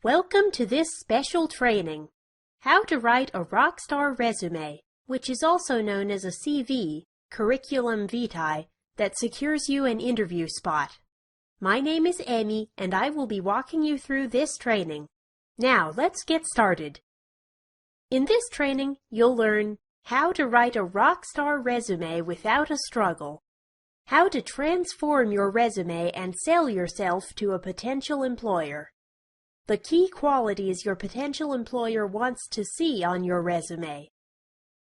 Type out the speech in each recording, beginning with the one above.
Welcome to this special training, How to Write a Rockstar Resume, which is also known as a CV, Curriculum Vitae, that secures you an interview spot. My name is Amy, and I will be walking you through this training. Now, let's get started. In this training, you'll learn how to write a rockstar resume without a struggle, how to transform your resume and sell yourself to a potential employer, the key qualities your potential employer wants to see on your resume,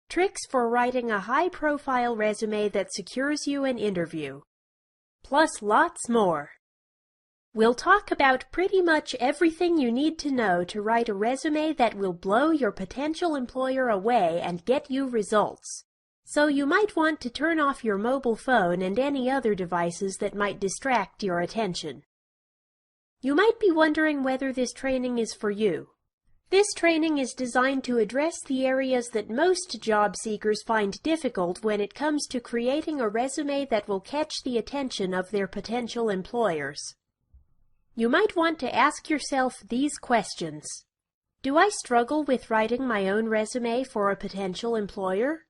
tricks for writing a high-profile resume that secures you an interview, plus lots more. We'll talk about pretty much everything you need to know to write a resume that will blow your potential employer away and get you results. So you might want to turn off your mobile phone and any other devices that might distract your attention. You might be wondering whether this training is for you. This training is designed to address the areas that most job seekers find difficult when it comes to creating a resume that will catch the attention of their potential employers. You might want to ask yourself these questions. Do I struggle with writing my own resume for a potential employer?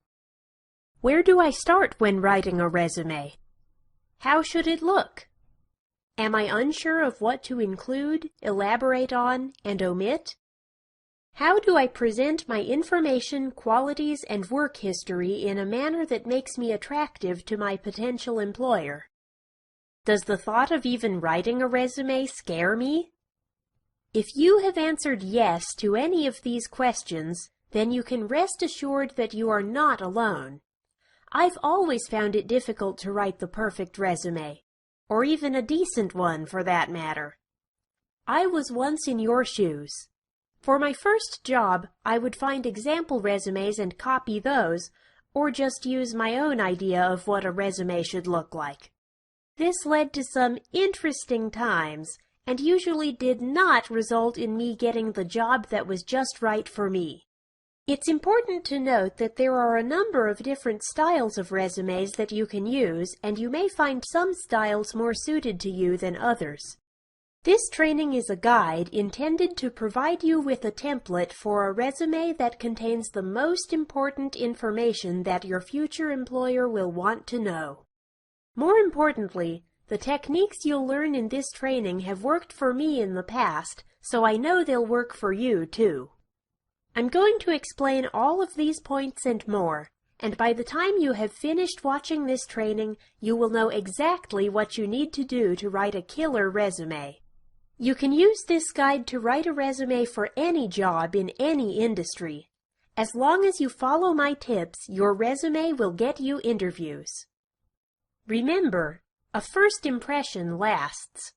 Where do I start when writing a resume? How should it look? Am I unsure of what to include, elaborate on, and omit? How do I present my information, qualities, and work history in a manner that makes me attractive to my potential employer? Does the thought of even writing a resume scare me? If you have answered yes to any of these questions, then you can rest assured that you are not alone. I've always found it difficult to write the perfect resume, or even a decent one for that matter. I was once in your shoes. For my first job, I would find example resumes and copy those, or just use my own idea of what a resume should look like. This led to some interesting times, and usually did not result in me getting the job that was just right for me. It's important to note that there are a number of different styles of resumes that you can use, and you may find some styles more suited to you than others. This training is a guide intended to provide you with a template for a resume that contains the most important information that your future employer will want to know. More importantly, the techniques you'll learn in this training have worked for me in the past, so I know they'll work for you too. I'm going to explain all of these points and more, and by the time you have finished watching this training, you will know exactly what you need to do to write a killer resume. You can use this guide to write a resume for any job in any industry. As long as you follow my tips, your resume will get you interviews. Remember, a first impression lasts.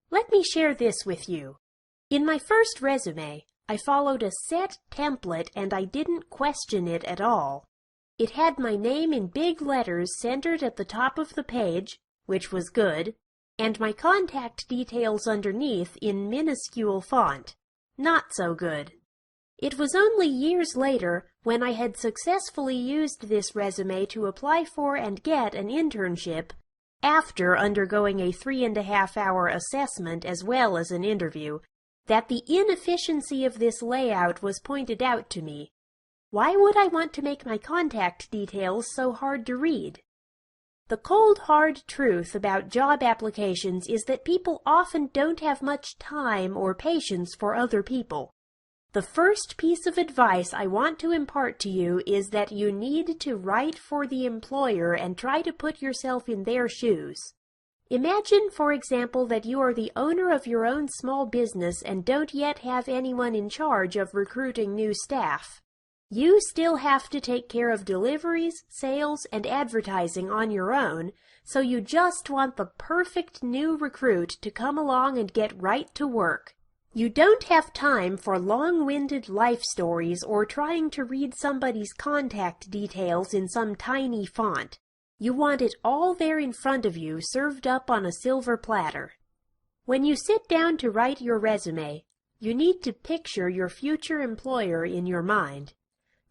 Let me share this with you. In my first resume, I followed a set template and I didn't question it at all. It had my name in big letters centered at the top of the page, which was good, and my contact details underneath in minuscule font, not so good. It was only years later, when I had successfully used this resume to apply for and get an internship, after undergoing a 3.5-hour assessment as well as an interview, that the inefficiency of this layout was pointed out to me. Why would I want to make my contact details so hard to read? The cold, hard truth about job applications is that people often don't have much time or patience for other people. The first piece of advice I want to impart to you is that you need to write for the employer and try to put yourself in their shoes. Imagine, for example, that you are the owner of your own small business and don't yet have anyone in charge of recruiting new staff. You still have to take care of deliveries, sales, and advertising on your own, so you just want the perfect new recruit to come along and get right to work. You don't have time for long-winded life stories or trying to read somebody's contact details in some tiny font. You want it all there in front of you, served up on a silver platter. When you sit down to write your resume, you need to picture your future employer in your mind.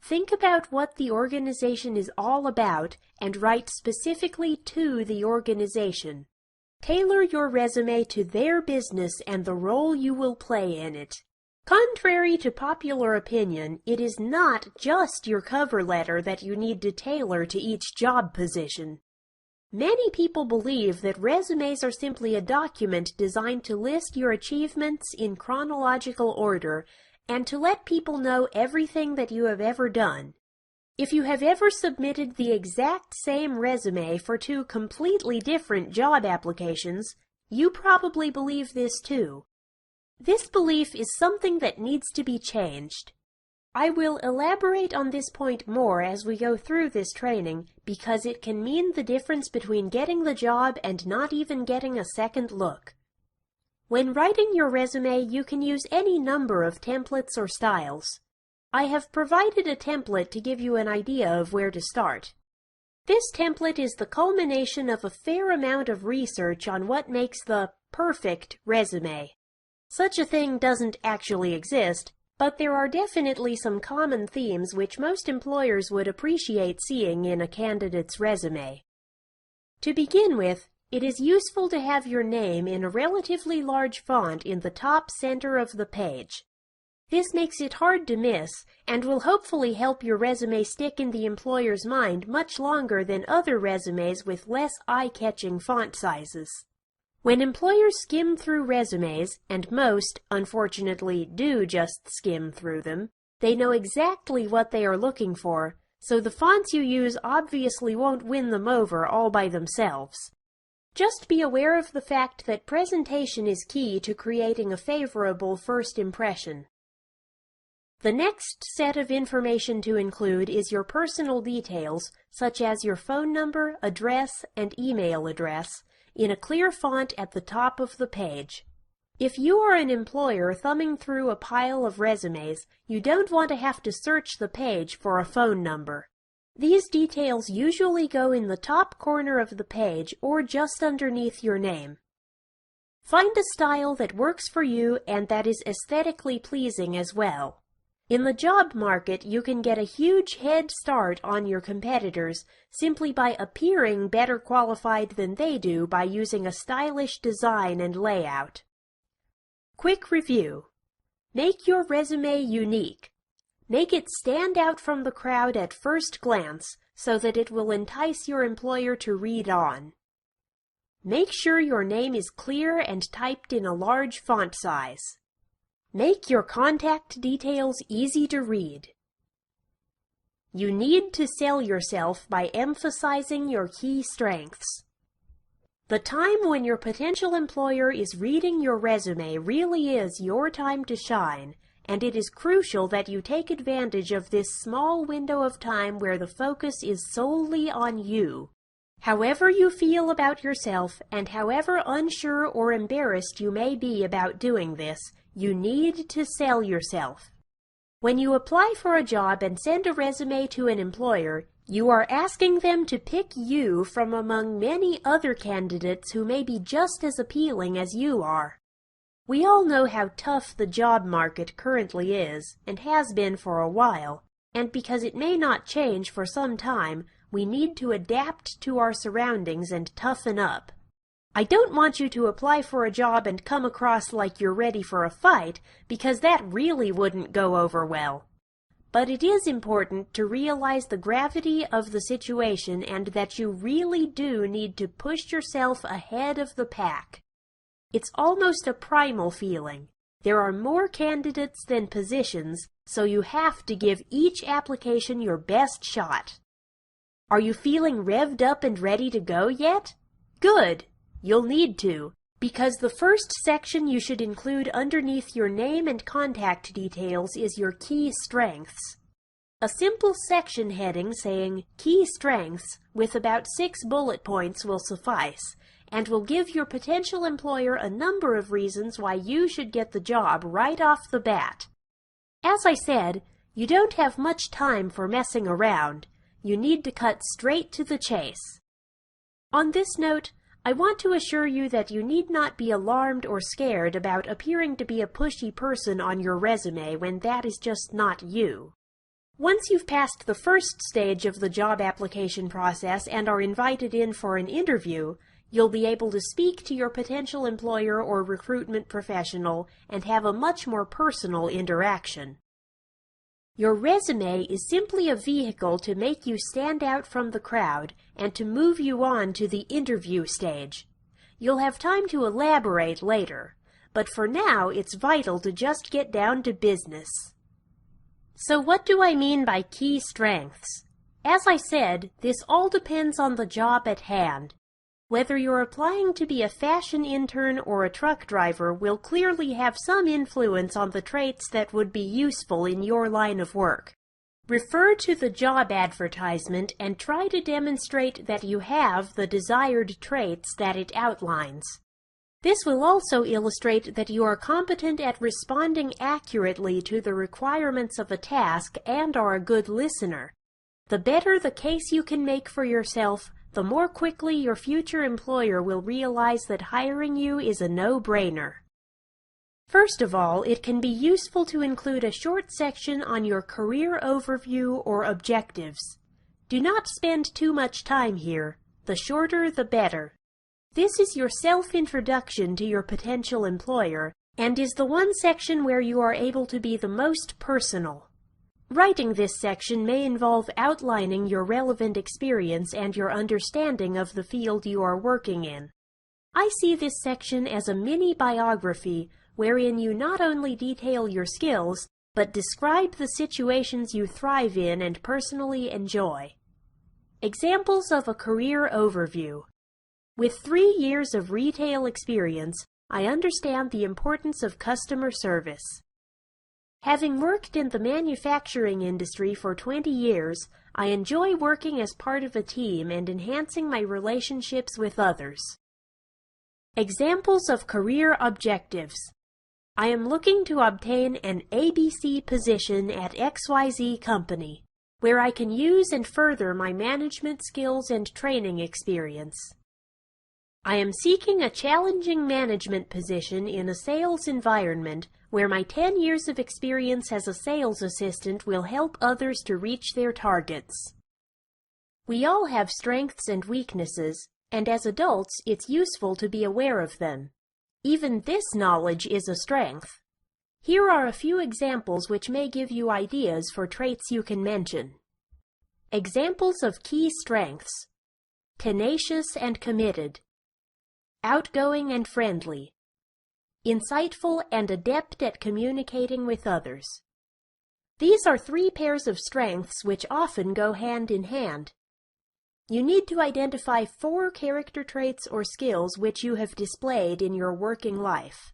Think about what the organization is all about and write specifically to the organization. Tailor your resume to their business and the role you will play in it. Contrary to popular opinion, it is not just your cover letter that you need to tailor to each job position. Many people believe that resumes are simply a document designed to list your achievements in chronological order and to let people know everything that you have ever done. If you have ever submitted the exact same resume for two completely different job applications, you probably believe this too. This belief is something that needs to be changed. I will elaborate on this point more as we go through this training because it can mean the difference between getting the job and not even getting a second look. When writing your resume, you can use any number of templates or styles. I have provided a template to give you an idea of where to start. This template is the culmination of a fair amount of research on what makes the perfect resume. Such a thing doesn't actually exist, but there are definitely some common themes which most employers would appreciate seeing in a candidate's resume. To begin with, it is useful to have your name in a relatively large font in the top center of the page. This makes it hard to miss and will hopefully help your resume stick in the employer's mind much longer than other resumes with less eye-catching font sizes. When employers skim through resumes, and most, unfortunately, do just skim through them, they know exactly what they are looking for, so the fonts you use obviously won't win them over all by themselves. Just be aware of the fact that presentation is key to creating a favorable first impression. The next set of information to include is your personal details, such as your phone number, address, and email address, in a clear font at the top of the page. If you are an employer thumbing through a pile of resumes, you don't want to have to search the page for a phone number. These details usually go in the top corner of the page or just underneath your name. Find a style that works for you and that is aesthetically pleasing as well. In the job market, you can get a huge head start on your competitors simply by appearing better qualified than they do by using a stylish design and layout. Quick review. Make your resume unique. Make it stand out from the crowd at first glance so that it will entice your employer to read on. Make sure your name is clear and typed in a large font size. Make your contact details easy to read. You need to sell yourself by emphasizing your key strengths. The time when your potential employer is reading your resume really is your time to shine, and it is crucial that you take advantage of this small window of time where the focus is solely on you. However you feel about yourself, and however unsure or embarrassed you may be about doing this, you need to sell yourself. When you apply for a job and send a resume to an employer, you are asking them to pick you from among many other candidates who may be just as appealing as you are. We all know how tough the job market currently is, and has been for a while, and because it may not change for some time, we need to adapt to our surroundings and toughen up. I don't want you to apply for a job and come across like you're ready for a fight, because that really wouldn't go over well. But it is important to realize the gravity of the situation and that you really do need to push yourself ahead of the pack. It's almost a primal feeling. There are more candidates than positions, so you have to give each application your best shot. Are you feeling revved up and ready to go yet? Good! You'll need to, because the first section you should include underneath your name and contact details is your key strengths. A simple section heading saying Key Strengths with about 6 bullet points will suffice, and will give your potential employer a number of reasons why you should get the job right off the bat. As I said, you don't have much time for messing around. You need to cut straight to the chase. On this note, I want to assure you that you need not be alarmed or scared about appearing to be a pushy person on your resume when that is just not you. Once you've passed the first stage of the job application process and are invited in for an interview, You'll be able to speak to your potential employer or recruitment professional and have a much more personal interaction. Your resume is simply a vehicle to make you stand out from the crowd and to move you on to the interview stage. You'll have time to elaborate later, but for now it's vital to just get down to business. So what do I mean by key strengths? As I said, this all depends on the job at hand. Whether you're applying to be a fashion intern or a truck driver will clearly have some influence on the traits that would be useful in your line of work. Refer to the job advertisement and try to demonstrate that you have the desired traits that it outlines. This will also illustrate that you are competent at responding accurately to the requirements of a task and are a good listener. The better the case you can make for yourself, the more quickly your future employer will realize that hiring you is a no-brainer. First of all, it can be useful to include a short section on your career overview or objectives. Do not spend too much time here. The shorter, the better. This is your self-introduction to your potential employer and is the one section where you are able to be the most personal. Writing this section may involve outlining your relevant experience and your understanding of the field you are working in. I see this section as a mini-biography wherein you not only detail your skills, but describe the situations you thrive in and personally enjoy. Examples of a career overview. With 3 years of retail experience, I understand the importance of customer service. Having worked in the manufacturing industry for 20 years, I enjoy working as part of a team and enhancing my relationships with others. Examples of career objectives. I am looking to obtain an ABC position at XYZ company, where I can use and further my management skills and training experience. I am seeking a challenging management position in a sales environment where my 10 years of experience as a sales assistant will help others to reach their targets. We all have strengths and weaknesses, and as adults, it's useful to be aware of them. Even this knowledge is a strength. Here are a few examples which may give you ideas for traits you can mention. Examples of key strengths: tenacious and committed, outgoing and friendly, insightful and adept at communicating with others. These are 3 pairs of strengths which often go hand in hand. You need to identify 4 character traits or skills which you have displayed in your working life.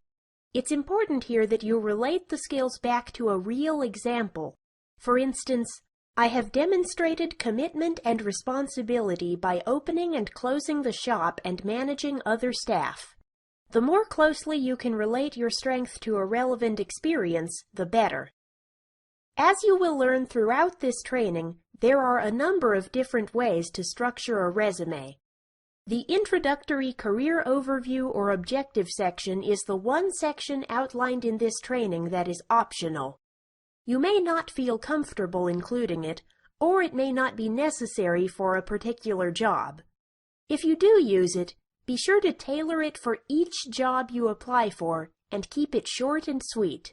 It's important here that you relate the skills back to a real example. For instance, I have demonstrated commitment and responsibility by opening and closing the shop and managing other staff. The more closely you can relate your strength to a relevant experience, the better. As you will learn throughout this training, there are a number of different ways to structure a resume. The introductory career overview or objective section is the one section outlined in this training that is optional. You may not feel comfortable including it, or it may not be necessary for a particular job. If you do use it, be sure to tailor it for each job you apply for and keep it short and sweet.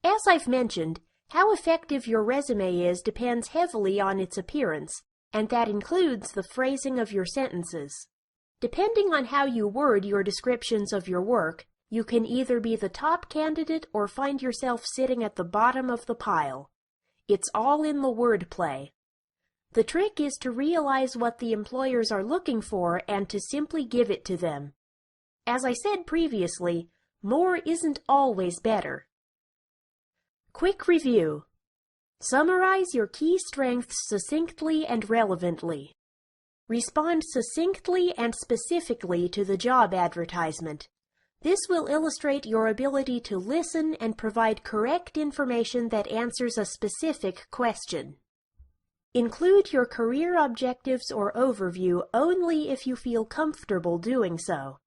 As I've mentioned, how effective your resume is depends heavily on its appearance, and that includes the phrasing of your sentences. Depending on how you word your descriptions of your work, you can either be the top candidate or find yourself sitting at the bottom of the pile. It's all in the wordplay. The trick is to realize what the employers are looking for and to simply give it to them. As I said previously, more isn't always better. Quick review. Summarize your key strengths succinctly and relevantly. Respond succinctly and specifically to the job advertisement. This will illustrate your ability to listen and provide correct information that answers a specific question. Include your career objectives or overview only if you feel comfortable doing so.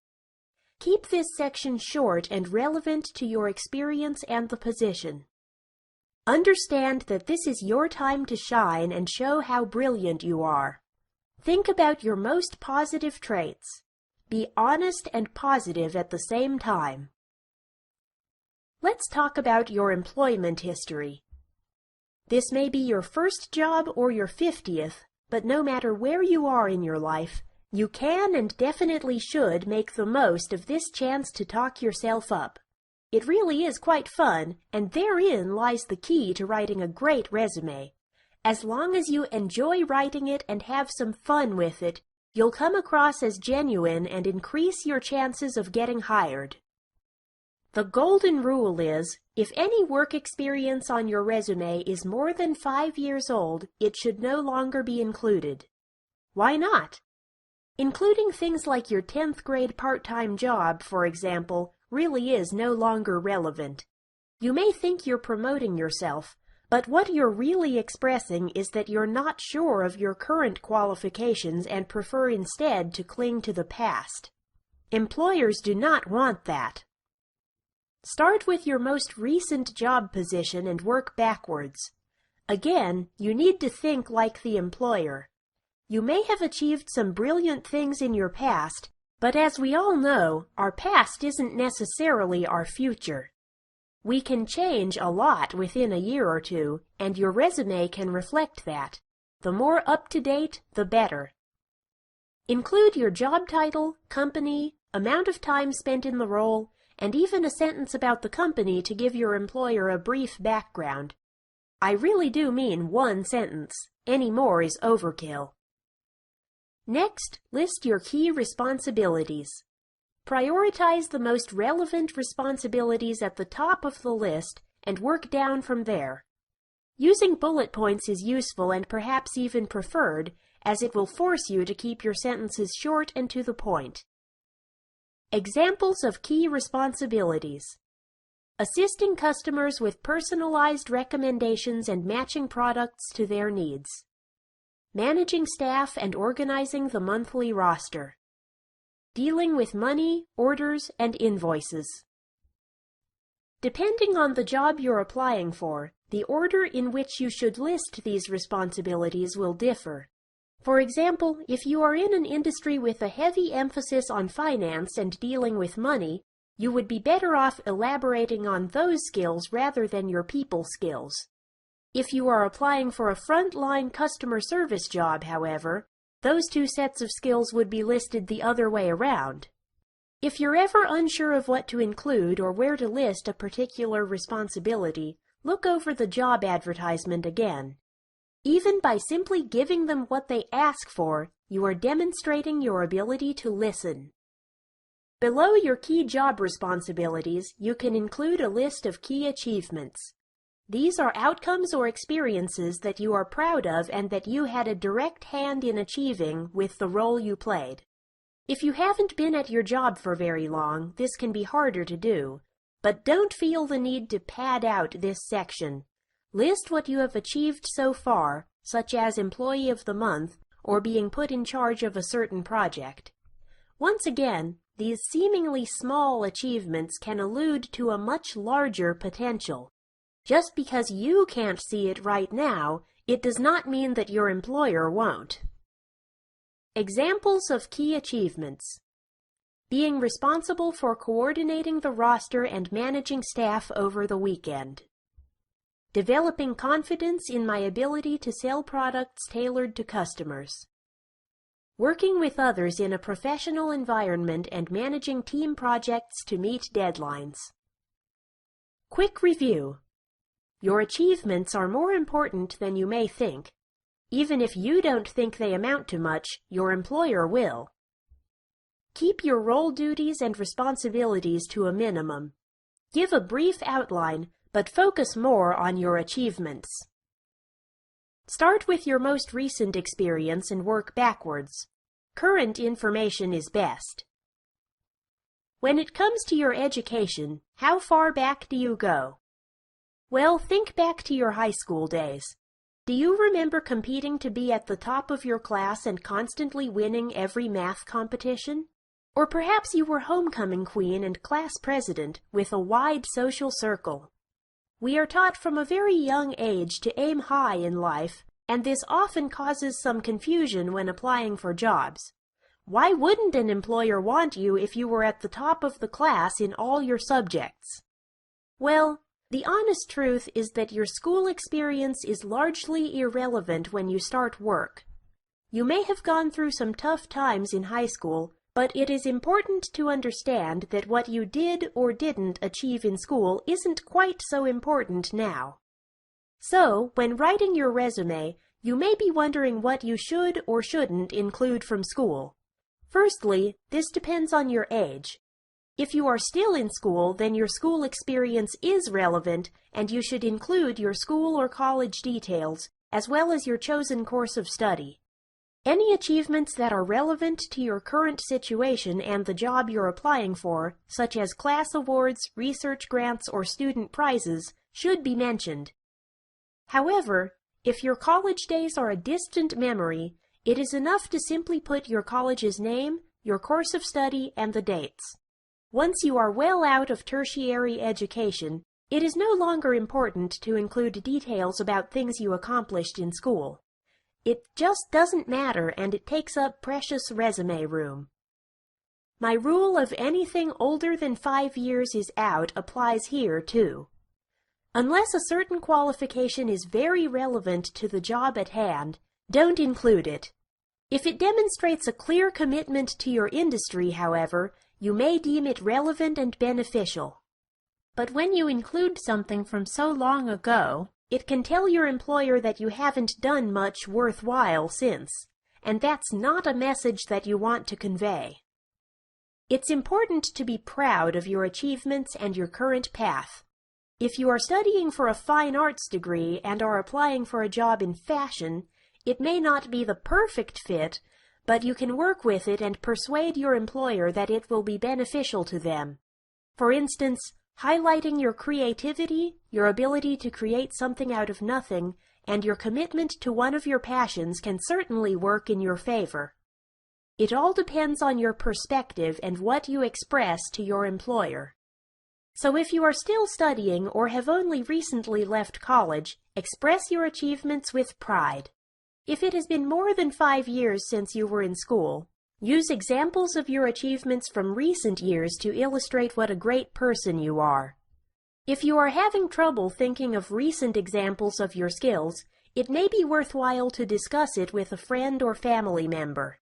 Keep this section short and relevant to your experience and the position. Understand that this is your time to shine and show how brilliant you are. Think about your most positive traits. Be honest and positive at the same time. Let's talk about your employment history. This may be your first job or your 50th, but no matter where you are in your life, you can and definitely should make the most of this chance to talk yourself up. It really is quite fun, and therein lies the key to writing a great resume. As long as you enjoy writing it and have some fun with it, you'll come across as genuine and increase your chances of getting hired. The golden rule is, if any work experience on your resume is more than 5 years old, it should no longer be included. Why not? Including things like your 10th grade part-time job, for example, really is no longer relevant. You may think you're promoting yourself, but what you're really expressing is that you're not sure of your current qualifications and prefer instead to cling to the past. Employers do not want that. Start with your most recent job position and work backwards. Again, you need to think like the employer. You may have achieved some brilliant things in your past, but as we all know, our past isn't necessarily our future. We can change a lot within a year or two, and your resume can reflect that. The more up-to-date, the better. Include your job title, company, amount of time spent in the role, and even a sentence about the company to give your employer a brief background. I really do mean one sentence. Any more is overkill. Next, list your key responsibilities. Prioritize the most relevant responsibilities at the top of the list and work down from there. Using bullet points is useful and perhaps even preferred, as it will force you to keep your sentences short and to the point. Examples of key responsibilities: assisting customers with personalized recommendations and matching products to their needs. Managing staff and organizing the monthly roster. Dealing with money, orders, and invoices. Depending on the job you're applying for, the order in which you should list these responsibilities will differ. For example, if you are in an industry with a heavy emphasis on finance and dealing with money, you would be better off elaborating on those skills rather than your people skills. If you are applying for a frontline customer service job, however, those two sets of skills would be listed the other way around. If you're ever unsure of what to include or where to list a particular responsibility, look over the job advertisement again. Even by simply giving them what they ask for, you are demonstrating your ability to listen. Below your key job responsibilities, you can include a list of key achievements. These are outcomes or experiences that you are proud of and that you had a direct hand in achieving with the role you played. If you haven't been at your job for very long, this can be harder to do, but don't feel the need to pad out this section. List what you have achieved so far, such as Employee of the Month or being put in charge of a certain project. Once again, these seemingly small achievements can allude to a much larger potential. Just because you can't see it right now, it does not mean that your employer won't. Examples of key achievements: being responsible for coordinating the roster and managing staff over the weekend. Developing confidence in my ability to sell products tailored to customers. Working with others in a professional environment and managing team projects to meet deadlines. Quick review. Your achievements are more important than you may think. Even if you don't think they amount to much, your employer will. Keep your role duties and responsibilities to a minimum. Give a brief outline, but focus more on your achievements. Start with your most recent experience and work backwards. Current information is best. When it comes to your education, how far back do you go? Well, think back to your high school days. Do you remember competing to be at the top of your class and constantly winning every math competition? Or perhaps you were homecoming queen and class president with a wide social circle. We are taught from a very young age to aim high in life, and this often causes some confusion when applying for jobs. Why wouldn't an employer want you if you were at the top of the class in all your subjects? Well, the honest truth is that your school experience is largely irrelevant when you start work. You may have gone through some tough times in high school, but it is important to understand that what you did or didn't achieve in school isn't quite so important now. So, when writing your resume, you may be wondering what you should or shouldn't include from school. Firstly, this depends on your age. If you are still in school, then your school experience is relevant, and you should include your school or college details, as well as your chosen course of study. Any achievements that are relevant to your current situation and the job you're applying for, such as class awards, research grants, or student prizes, should be mentioned. However, if your college days are a distant memory, it is enough to simply put your college's name, your course of study, and the dates. Once you are well out of tertiary education, it is no longer important to include details about things you accomplished in school. It just doesn't matter, and it takes up precious resume room. My rule of anything older than 5 years is out applies here, too. Unless a certain qualification is very relevant to the job at hand, don't include it. If it demonstrates a clear commitment to your industry, however, you may deem it relevant and beneficial. But when you include something from so long ago, it can tell your employer that you haven't done much worthwhile since, and that's not a message that you want to convey. It's important to be proud of your achievements and your current path. If you are studying for a fine arts degree and are applying for a job in fashion, it may not be the perfect fit, but you can work with it and persuade your employer that it will be beneficial to them. For instance, highlighting your creativity, your ability to create something out of nothing, and your commitment to one of your passions can certainly work in your favor. It all depends on your perspective and what you express to your employer. So if you are still studying or have only recently left college, express your achievements with pride. If it has been more than 5 years since you were in school, use examples of your achievements from recent years to illustrate what a great person you are. If you are having trouble thinking of recent examples of your skills, it may be worthwhile to discuss it with a friend or family member.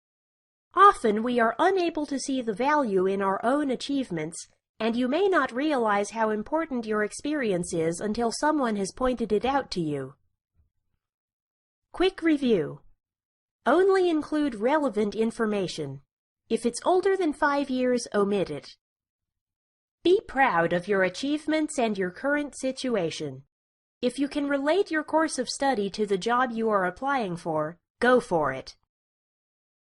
Often we are unable to see the value in our own achievements, and you may not realize how important your experience is until someone has pointed it out to you. Quick review. Only include relevant information. If it's older than 5 years, omit it. Be proud of your achievements and your current situation. If you can relate your course of study to the job you are applying for, go for it.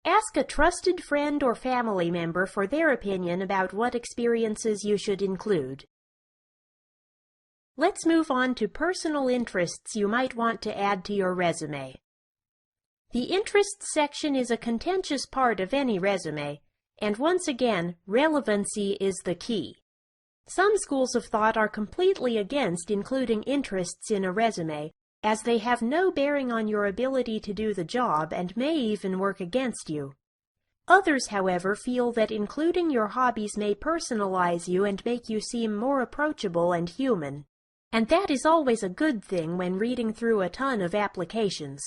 Ask a trusted friend or family member for their opinion about what experiences you should include. Let's move on to personal interests you might want to add to your resume. The interests section is a contentious part of any resume, and once again, relevancy is the key. Some schools of thought are completely against including interests in a resume, as they have no bearing on your ability to do the job and may even work against you. Others, however, feel that including your hobbies may personalize you and make you seem more approachable and human. And that is always a good thing when reading through a ton of applications.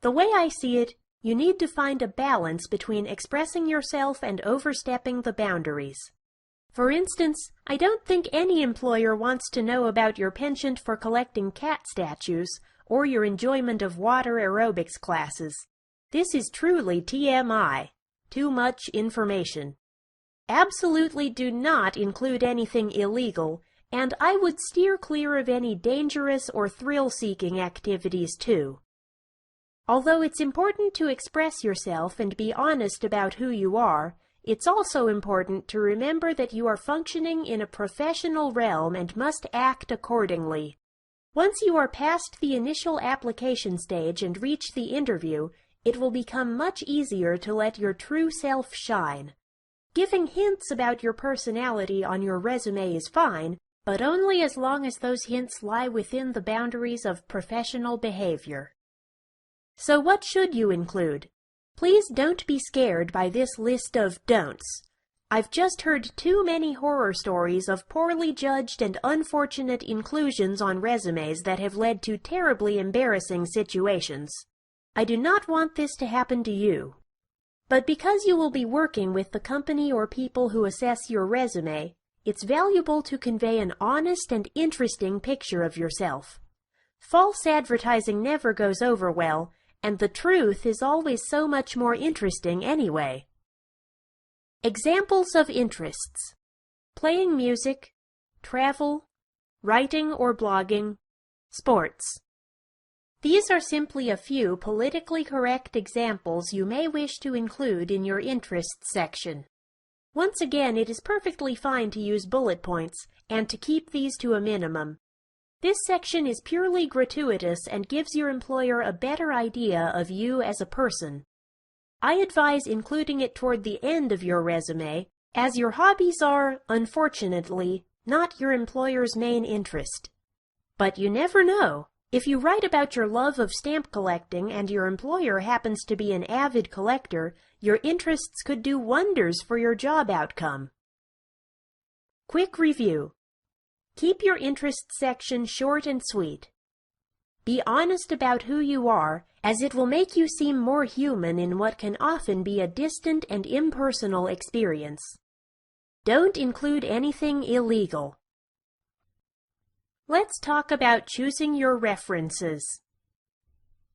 The way I see it, you need to find a balance between expressing yourself and overstepping the boundaries. For instance, I don't think any employer wants to know about your penchant for collecting cat statues or your enjoyment of water aerobics classes. This is truly TMI, too much information. Absolutely do not include anything illegal, and I would steer clear of any dangerous or thrill-seeking activities too. Although it's important to express yourself and be honest about who you are, it's also important to remember that you are functioning in a professional realm and must act accordingly. Once you are past the initial application stage and reach the interview, it will become much easier to let your true self shine. Giving hints about your personality on your resume is fine, but only as long as those hints lie within the boundaries of professional behavior. So what should you include? Please don't be scared by this list of don'ts. I've just heard too many horror stories of poorly judged and unfortunate inclusions on resumes that have led to terribly embarrassing situations. I do not want this to happen to you. But because you will be working with the company or people who assess your resume, it's valuable to convey an honest and interesting picture of yourself. False advertising never goes over well, and the truth is always so much more interesting anyway. Examples of interests: playing music, travel, writing or blogging, sports. These are simply a few politically correct examples you may wish to include in your interests section. Once again, it is perfectly fine to use bullet points and to keep these to a minimum. This section is purely gratuitous and gives your employer a better idea of you as a person. I advise including it toward the end of your resume, as your hobbies are, unfortunately, not your employer's main interest. But you never know. If you write about your love of stamp collecting and your employer happens to be an avid collector, your interests could do wonders for your job outcome. Quick review. Keep your interests section short and sweet. Be honest about who you are, as it will make you seem more human in what can often be a distant and impersonal experience. Don't include anything illegal. Let's talk about choosing your references.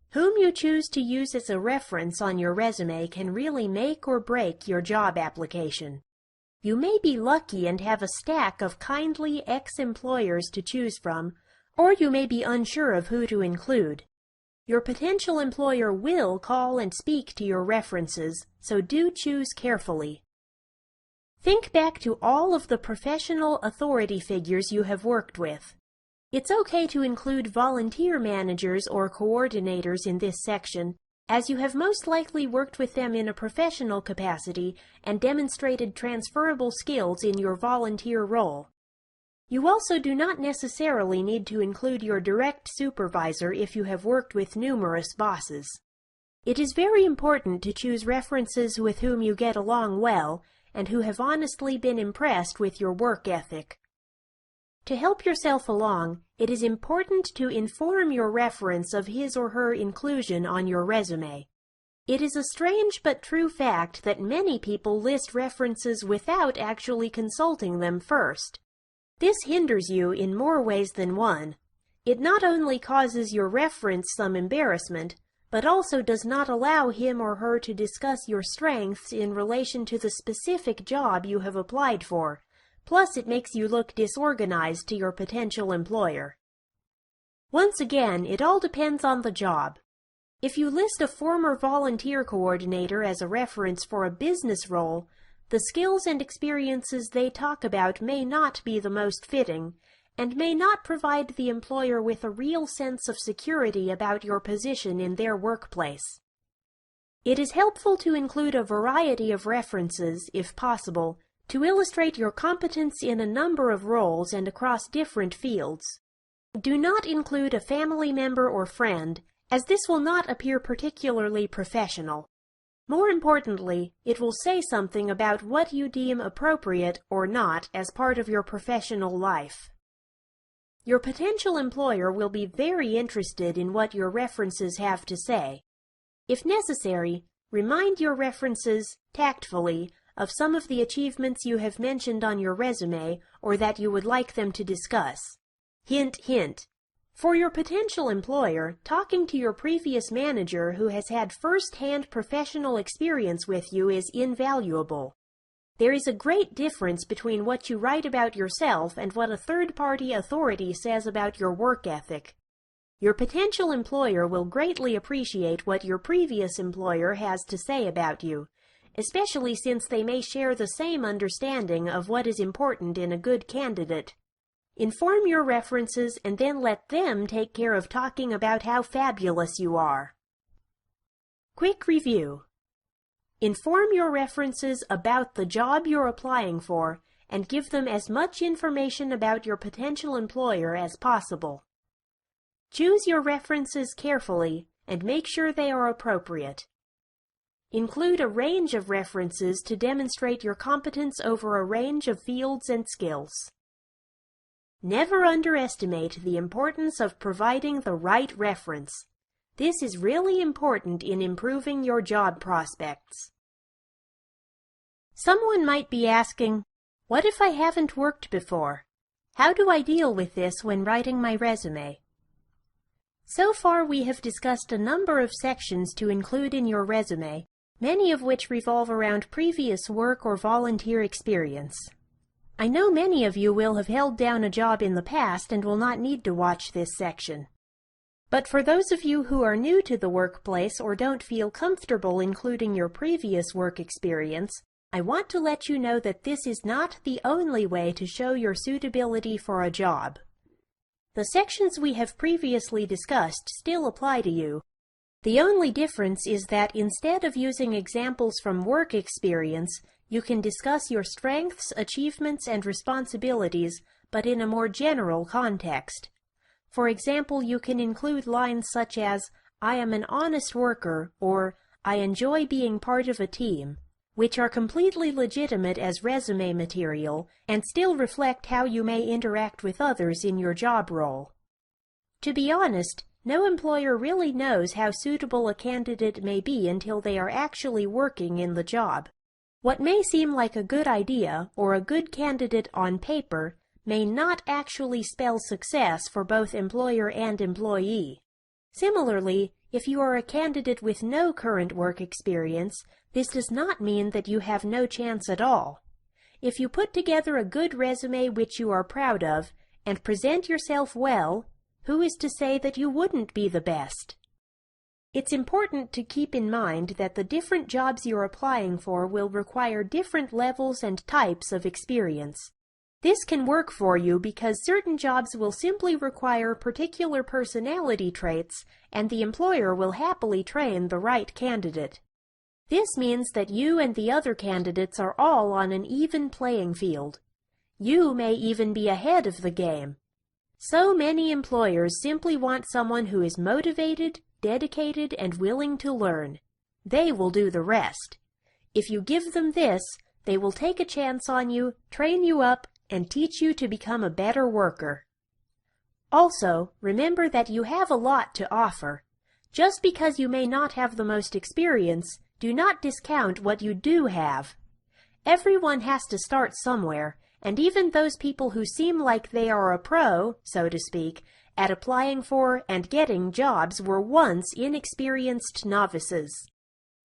Whom you choose to use as a reference on your resume can really make or break your job application. You may be lucky and have a stack of kindly ex-employers to choose from, or you may be unsure of who to include. Your potential employer will call and speak to your references, so do choose carefully. Think back to all of the professional authority figures you have worked with. It's okay to include volunteer managers or coordinators in this section, as you have most likely worked with them in a professional capacity and demonstrated transferable skills in your volunteer role. You also do not necessarily need to include your direct supervisor if you have worked with numerous bosses. It is very important to choose references with whom you get along well and who have honestly been impressed with your work ethic. To help yourself along, it is important to inform your reference of his or her inclusion on your resume. It is a strange but true fact that many people list references without actually consulting them first. This hinders you in more ways than one. It not only causes your reference some embarrassment, but also does not allow him or her to discuss your strengths in relation to the specific job you have applied for. Plus, it makes you look disorganized to your potential employer. Once again, it all depends on the job. If you list a former volunteer coordinator as a reference for a business role, the skills and experiences they talk about may not be the most fitting, and may not provide the employer with a real sense of security about your position in their workplace. It is helpful to include a variety of references, if possible, to illustrate your competence in a number of roles and across different fields. Do not include a family member or friend, as this will not appear particularly professional. More importantly, it will say something about what you deem appropriate or not as part of your professional life. Your potential employer will be very interested in what your references have to say. If necessary, remind your references, tactfully, of some of the achievements you have mentioned on your resume or that you would like them to discuss. Hint, hint. For your potential employer, talking to your previous manager who has had first-hand professional experience with you is invaluable. There is a great difference between what you write about yourself and what a third-party authority says about your work ethic. Your potential employer will greatly appreciate what your previous employer has to say about you, especially since they may share the same understanding of what is important in a good candidate. Inform your references and then let them take care of talking about how fabulous you are. Quick review. Inform your references about the job you're applying for and give them as much information about your potential employer as possible. Choose your references carefully and make sure they are appropriate. Include a range of references to demonstrate your competence over a range of fields and skills. Never underestimate the importance of providing the right reference. This is really important in improving your job prospects. Someone might be asking, what if I haven't worked before? How do I deal with this when writing my resume? So far we have discussed a number of sections to include in your resume, many of which revolve around previous work or volunteer experience. I know many of you will have held down a job in the past and will not need to watch this section. But for those of you who are new to the workplace or don't feel comfortable including your previous work experience, I want to let you know that this is not the only way to show your suitability for a job. The sections we have previously discussed still apply to you. The only difference is that instead of using examples from work experience, you can discuss your strengths, achievements, and responsibilities, but in a more general context. For example, you can include lines such as, I am an honest worker, or I enjoy being part of a team, which are completely legitimate as resume material and still reflect how you may interact with others in your job role. To be honest, no employer really knows how suitable a candidate may be until they are actually working in the job. What may seem like a good idea or a good candidate on paper may not actually spell success for both employer and employee. Similarly, if you are a candidate with no current work experience, this does not mean that you have no chance at all. If you put together a good resume which you are proud of and present yourself well, who is to say that you wouldn't be the best? It's important to keep in mind that the different jobs you're applying for will require different levels and types of experience. This can work for you because certain jobs will simply require particular personality traits, and the employer will happily train the right candidate. This means that you and the other candidates are all on an even playing field. You may even be ahead of the game. So many employers simply want someone who is motivated, dedicated, and willing to learn. They will do the rest. If you give them this, they will take a chance on you, train you up, and teach you to become a better worker. Also, remember that you have a lot to offer. Just because you may not have the most experience, do not discount what you do have. Everyone has to start somewhere, and even those people who seem like they are a pro, so to speak, at applying for and getting jobs were once inexperienced novices.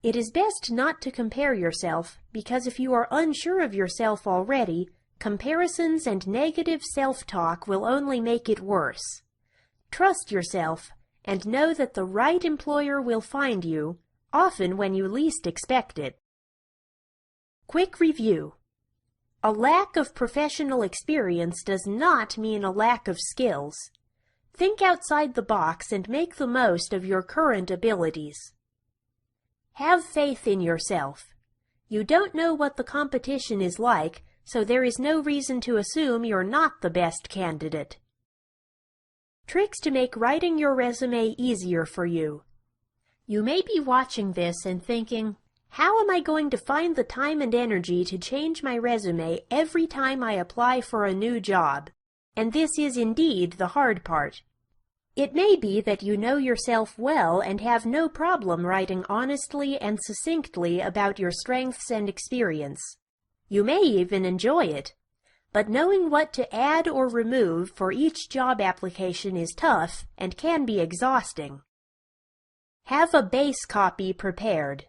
It is best not to compare yourself, because if you are unsure of yourself already, comparisons and negative self-talk will only make it worse. Trust yourself, and know that the right employer will find you, often when you least expect it. Quick review. A lack of professional experience does not mean a lack of skills. Think outside the box and make the most of your current abilities. Have faith in yourself. You don't know what the competition is like, so there is no reason to assume you're not the best candidate. Tricks to make writing your resume easier for you. You may be watching this and thinking, how am I going to find the time and energy to change my resume every time I apply for a new job? And this is indeed the hard part. It may be that you know yourself well and have no problem writing honestly and succinctly about your strengths and experience. You may even enjoy it. But knowing what to add or remove for each job application is tough and can be exhausting. Have a base copy prepared.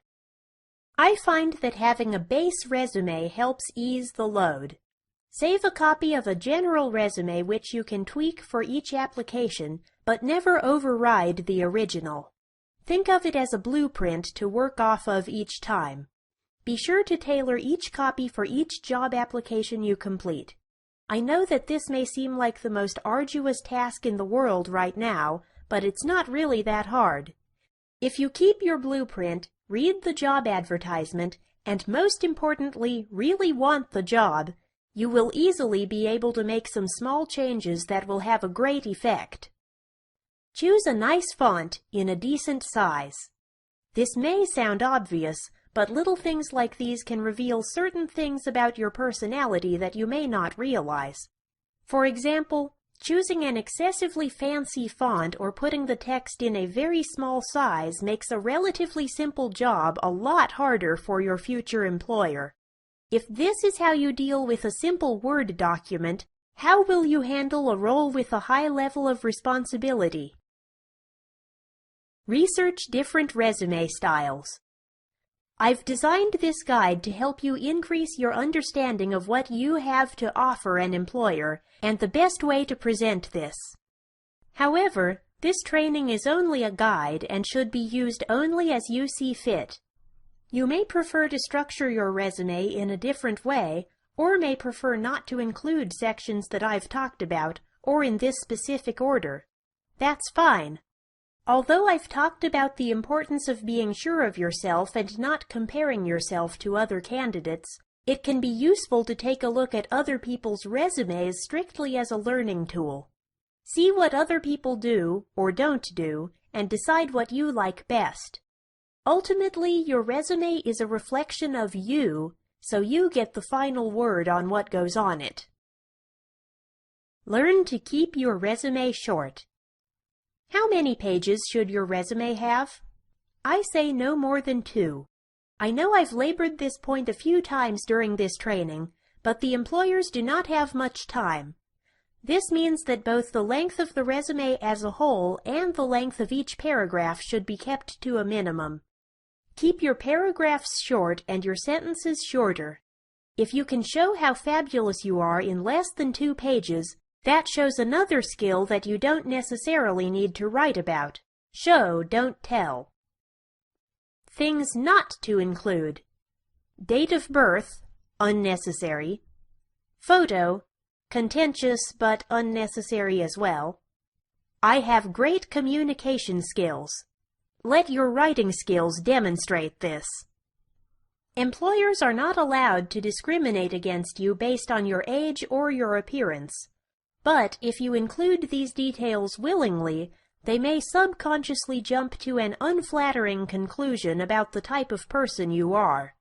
I find that having a base resume helps ease the load. Save a copy of a general resume which you can tweak for each application, but never override the original. Think of it as a blueprint to work off of each time. Be sure to tailor each copy for each job application you complete. I know that this may seem like the most arduous task in the world right now, but it's not really that hard. If you keep your blueprint, read the job advertisement, and most importantly, really want the job, you will easily be able to make some small changes that will have a great effect. Choose a nice font in a decent size. This may sound obvious, but little things like these can reveal certain things about your personality that you may not realize. For example, choosing an excessively fancy font or putting the text in a very small size makes a relatively simple job a lot harder for your future employer. If this is how you deal with a simple Word document, how will you handle a role with a high level of responsibility? Research different resume styles. I've designed this guide to help you increase your understanding of what you have to offer an employer and the best way to present this. However, this training is only a guide and should be used only as you see fit. You may prefer to structure your resume in a different way, or may prefer not to include sections that I've talked about, or in this specific order. That's fine. Although I've talked about the importance of being sure of yourself and not comparing yourself to other candidates, it can be useful to take a look at other people's resumes strictly as a learning tool. See what other people do, or don't do, and decide what you like best. Ultimately, your resume is a reflection of you, so you get the final word on what goes on it. Learn to keep your resume short. How many pages should your resume have? I say no more than 2. I know I've labored this point a few times during this training, but the employers do not have much time. This means that both the length of the resume as a whole and the length of each paragraph should be kept to a minimum. Keep your paragraphs short and your sentences shorter. If you can show how fabulous you are in less than 2 pages, that shows another skill that you don't necessarily need to write about. Show, don't tell. Things not to include. Date of birth, unnecessary. Photo, contentious but unnecessary as well. I have great communication skills. Let your writing skills demonstrate this. Employers are not allowed to discriminate against you based on your age or your appearance. But if you include these details willingly, they may subconsciously jump to an unflattering conclusion about the type of person you are.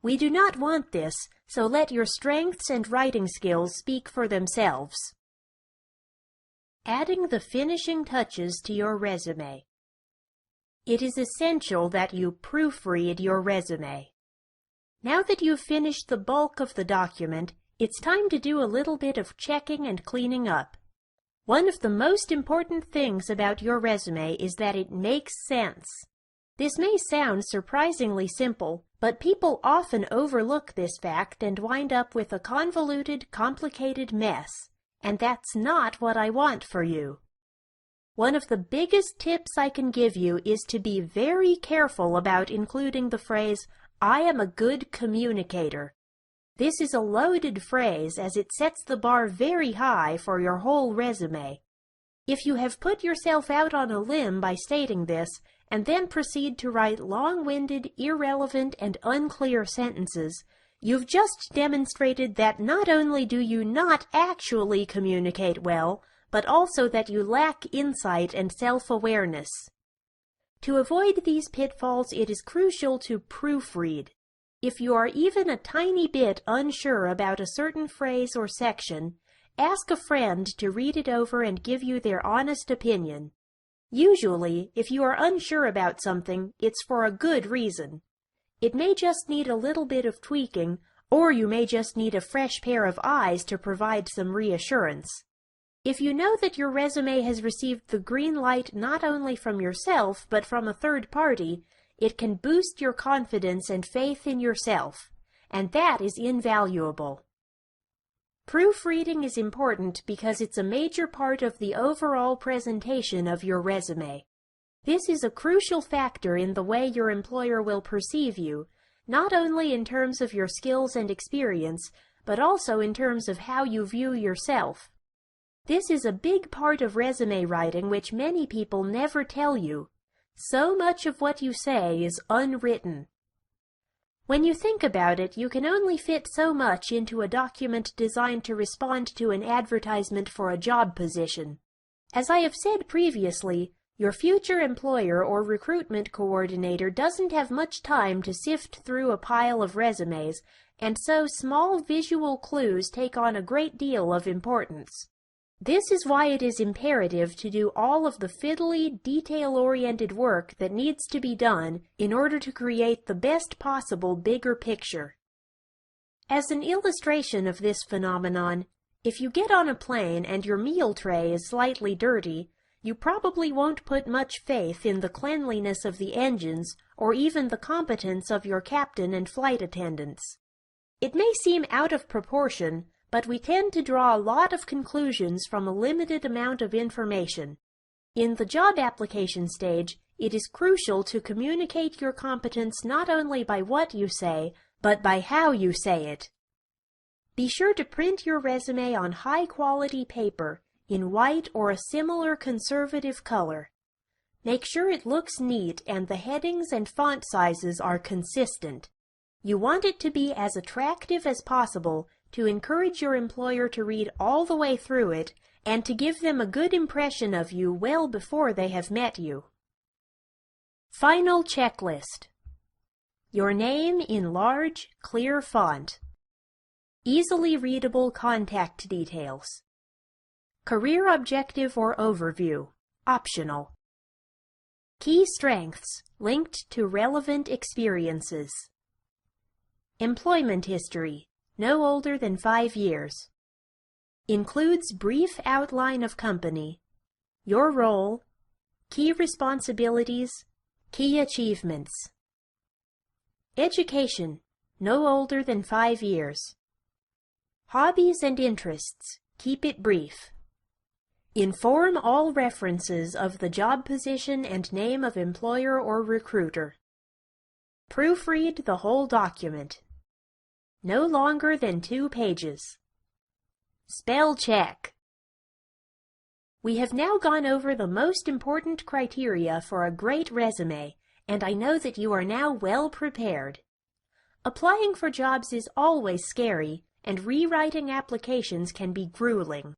We do not want this, so let your strengths and writing skills speak for themselves. Adding the finishing touches to your resume. It is essential that you proofread your resume. Now that you've finished the bulk of the document, it's time to do a little bit of checking and cleaning up. One of the most important things about your resume is that it makes sense. This may sound surprisingly simple, but people often overlook this fact and wind up with a convoluted, complicated mess, and that's not what I want for you. One of the biggest tips I can give you is to be very careful about including the phrase, "I am a good communicator." This is a loaded phrase as it sets the bar very high for your whole resume. If you have put yourself out on a limb by stating this, and then proceed to write long-winded, irrelevant, and unclear sentences, you've just demonstrated that not only do you not actually communicate well, but also that you lack insight and self-awareness. To avoid these pitfalls, it is crucial to proofread. If you are even a tiny bit unsure about a certain phrase or section, ask a friend to read it over and give you their honest opinion. Usually, if you are unsure about something, it's for a good reason. It may just need a little bit of tweaking, or you may just need a fresh pair of eyes to provide some reassurance. If you know that your resume has received the green light not only from yourself, but from a third party, it can boost your confidence and faith in yourself, and that is invaluable. Proofreading is important because it's a major part of the overall presentation of your resume. This is a crucial factor in the way your employer will perceive you, not only in terms of your skills and experience, but also in terms of how you view yourself. This is a big part of resume writing which many people never tell you. So much of what you say is unwritten. When you think about it, you can only fit so much into a document designed to respond to an advertisement for a job position. As I have said previously, Your future employer or recruitment coordinator doesn't have much time to sift through a pile of resumes, and so small visual clues take on a great deal of importance. This is why it is imperative to do all of the fiddly, detail-oriented work that needs to be done in order to create the best possible bigger picture. As an illustration of this phenomenon, if you get on a plane and your meal tray is slightly dirty, you probably won't put much faith in the cleanliness of the engines or even the competence of your captain and flight attendants. It may seem out of proportion, but we tend to draw a lot of conclusions from a limited amount of information. In the job application stage, it is crucial to communicate your competence not only by what you say, but by how you say it. Be sure to print your resume on high-quality paper in white or a similar conservative color. Make sure it looks neat and the headings and font sizes are consistent. You want it to be as attractive as possible to encourage your employer to read all the way through it and to give them a good impression of you well before they have met you. Final checklist. Your name in large, clear font. Easily readable contact details. Career objective or overview, optional. Key strengths linked to relevant experiences. Employment history, no older than 5 years. Includes brief outline of company, your role, key responsibilities, key achievements. Education, no older than 5 years. Hobbies and interests, keep it brief. Inform all references of the job position and name of employer or recruiter. Proofread the whole document. No longer than 2 pages. Spell check. We have now gone over the most important criteria for a great resume, and I know that you are now well prepared. Applying for jobs is always scary, and rewriting applications can be grueling.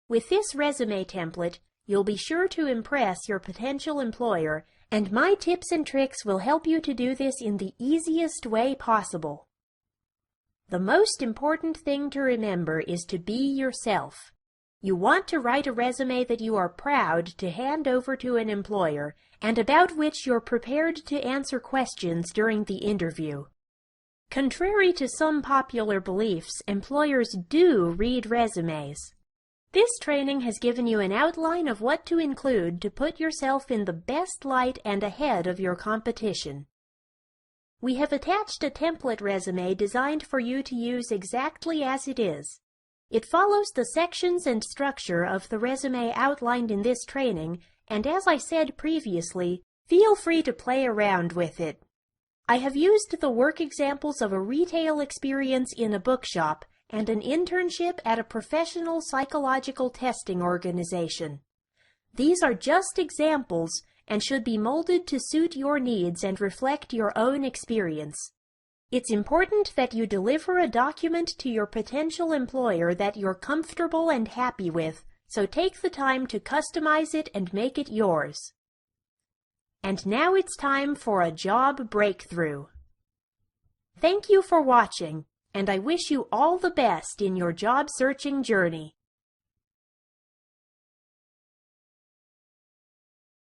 With this resume template, you'll be sure to impress your potential employer, and my tips and tricks will help you to do this in the easiest way possible. The most important thing to remember is to be yourself. You want to write a resume that you are proud to hand over to an employer, and about which you're prepared to answer questions during the interview. Contrary to some popular beliefs, employers do read resumes. This training has given you an outline of what to include to put yourself in the best light and ahead of your competition. We have attached a template resume designed for you to use exactly as it is. It follows the sections and structure of the resume outlined in this training, and as I said previously, feel free to play around with it. I have used the work examples of a retail experience in a bookshop and an internship at a professional psychological testing organization. These are just examples and should be molded to suit your needs and reflect your own experience. It's important that you deliver a document to your potential employer that you're comfortable and happy with, so take the time to customize it and make it yours. And now it's time for a job breakthrough. Thank you for watching, and I wish you all the best in your job searching journey.